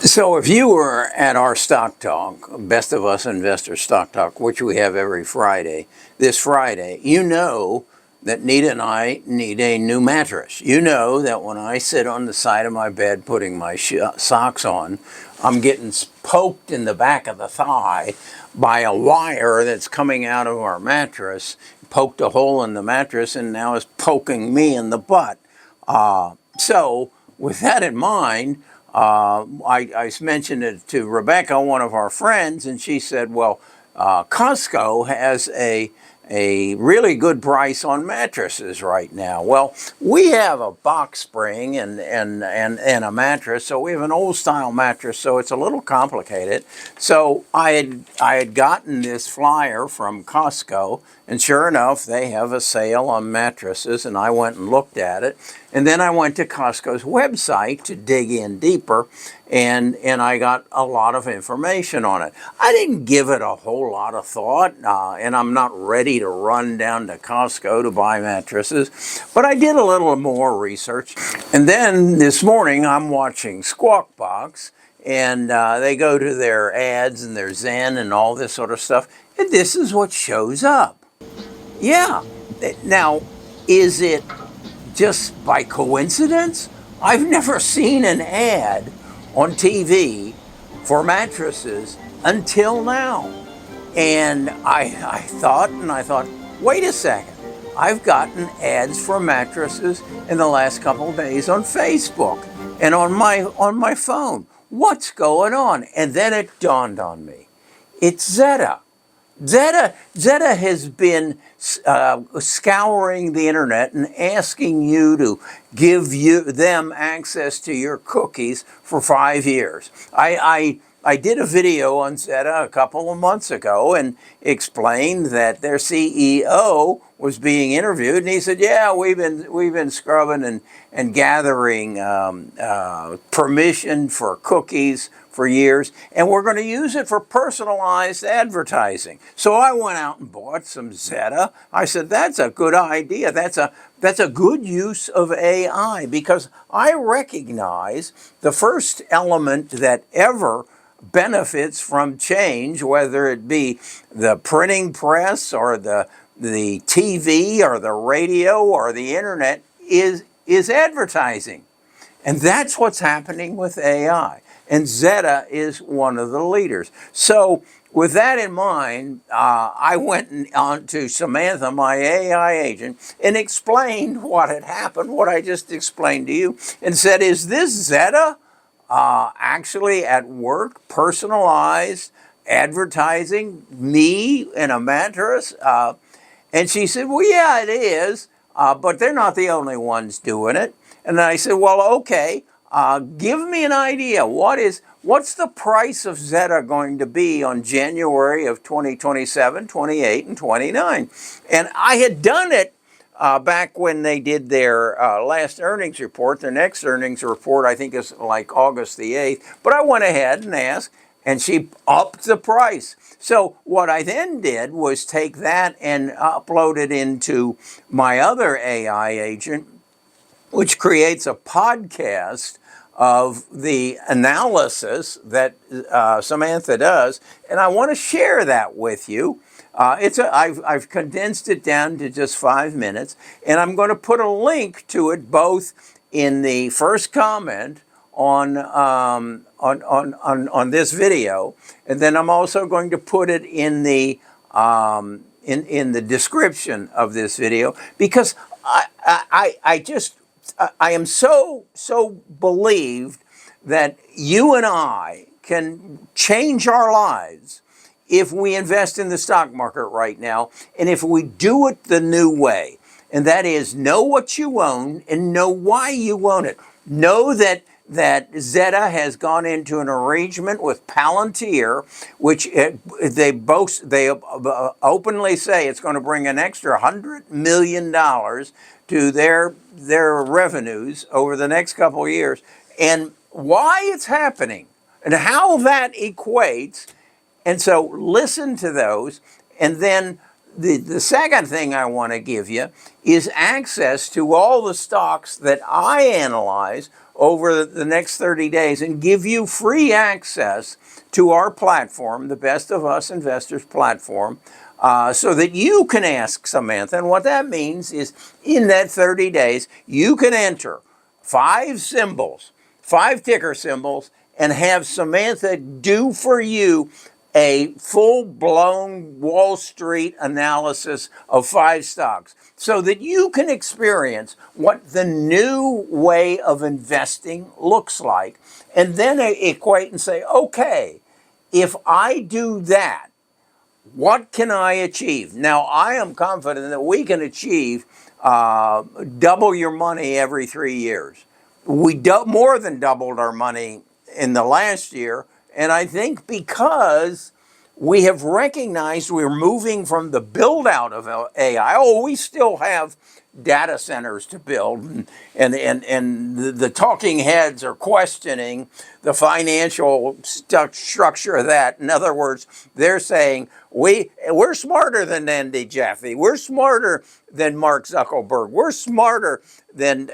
So if you were at our Stock Talk, Best of Us Investors Stock Talk, which we have every Friday, this Friday, you know that Nita and I need a new mattress. You know that when I sit on the side of my bed putting my socks on, I'm getting poked in the back of the thigh by a wire that's coming out of our mattress, poked a hole in the mattress, and now is poking me in the butt. So with that in mind, I mentioned it to Rebecca, one of our friends, and she said, well, Costco has a really good price on mattresses right now. Well, we have a box spring and a mattress, so we have an old style mattress, so it's a little complicated. So I had gotten this flyer from Costco, and sure enough, they have a sale on mattresses, and I went and looked at it. And then I went to Costco's website to dig in deeper, and I got a lot of information on it. I didn't give it a whole lot of thought, and I'm not ready to run down to Costco to buy mattresses, but I did a little more research. And then this morning I'm watching Squawk Box, and they go to their ads and their Zen and all this sort of stuff, and this is what shows up. Yeah. Now, is it just by coincidence? I've never seen an ad on TV for mattresses until now. And I thought, wait a second. I've gotten ads for mattresses in the last couple of days on Facebook and on my phone. What's going on? And then it dawned on me. It's ZETA. ZETA has been scouring the internet and asking you to give them access to your cookies for 5 years. I did a video on ZETA a couple of months ago and explained that their CEO was being interviewed, and he said, "Yeah, we've been scrubbing and gathering permission for cookies for years, and we're going to use it for personalized advertising." So I went out and bought some ZETA. I said, that's a good idea. That's a good use of AI, because I recognize the first element that ever benefits from change, whether it be the printing press or the TV or the radio or the internet, is advertising. And that's what's happening with AI. And ZETA is one of the leaders. So with that in mind, I went on to Samantha, my AI agent, and explained what had happened, what I just explained to you, and said, is this ZETA actually at work, personalized advertising me in a mattress? And she said, well, yeah, it is, but they're not the only ones doing it. And I said, well, okay, give me an idea. What's the price of ZETA going to be on January of 2027, 28, and 29? And I had done it back when they did their last earnings report. Their next earnings report, I think, is like August the 8th. But I went ahead and asked, and she upped the price. So what I then did was take that and upload it into my other AI agent, which creates a podcast of the analysis that Samantha does, and I want to share that with you. I've condensed it down to just 5 minutes, and I'm going to put a link to it both in the first comment on this video, and then I'm also going to put it in the in the description of this video, because I am so believed that you and I can change our lives if we invest in the stock market right now, and if we do it the new way. And that is, know what you own and know why you own it. Know that ZETA has gone into an arrangement with Palantir, which they openly say it's going to bring an extra $100 million to their revenues over the next couple of years, and why it's happening and how that equates. And so listen to those. And then the second thing I want to give you is access to all the stocks that I analyze over the next 30 days and give you free access to our platform, the Best of Us Investors platform, so that you can ask Samantha. And what that means is in that 30 days, you can enter 5 symbols, 5 ticker symbols, and have Samantha do for you a full-blown Wall Street analysis of 5 stocks so that you can experience what the new way of investing looks like, and then equate and say, okay, if I do that, what can I achieve? Now, I am confident that we can achieve double your money every 3 years. We more than doubled our money in the last year, and I think because we have recognized we're moving from the build out of AI. Oh, we still have data centers to build, and the talking heads are questioning the financial structure of that. In other words, they're saying we're smarter than Andy Jassy, we're smarter than Mark Zuckerberg, we're smarter than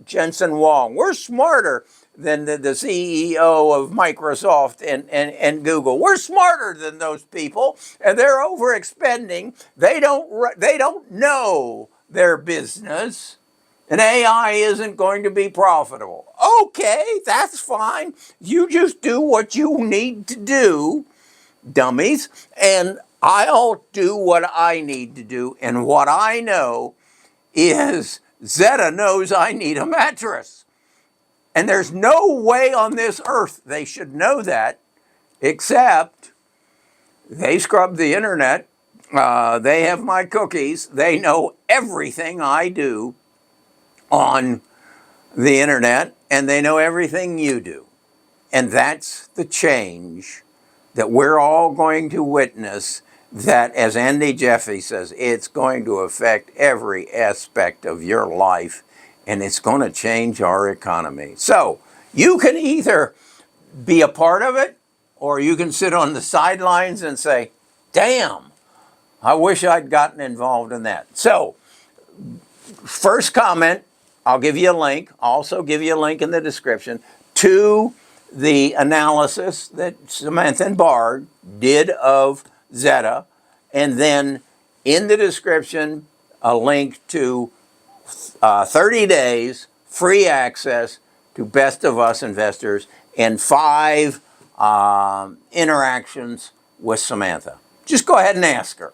Jensen Huang, we're smarter than the CEO of Microsoft and Google. We're smarter than those people, and they're overexpending. They don't know their business, and AI isn't going to be profitable. Okay, that's fine. You just do what you need to do, dummies, and I'll do what I need to do. And what I know is ZETA knows I need a mattress. And there's no way on this earth they should know that, except they scrub the internet. They have my cookies. They know everything I do on the internet, and they know everything you do. And that's the change that we're all going to witness, that, as Andy Jassy says, it's going to affect every aspect of your life, and it's going to change our economy. So you can either be a part of it, or you can sit on the sidelines and say, damn, I wish I'd gotten involved in that. So first comment, I'll give you a link. I'll also give you a link in the description to the analysis that Samantha and Bard did of ZETA, and then in the description, a link to 30 days free access to Best of Us Investors and 5 interactions with Samantha. Just go ahead and ask her.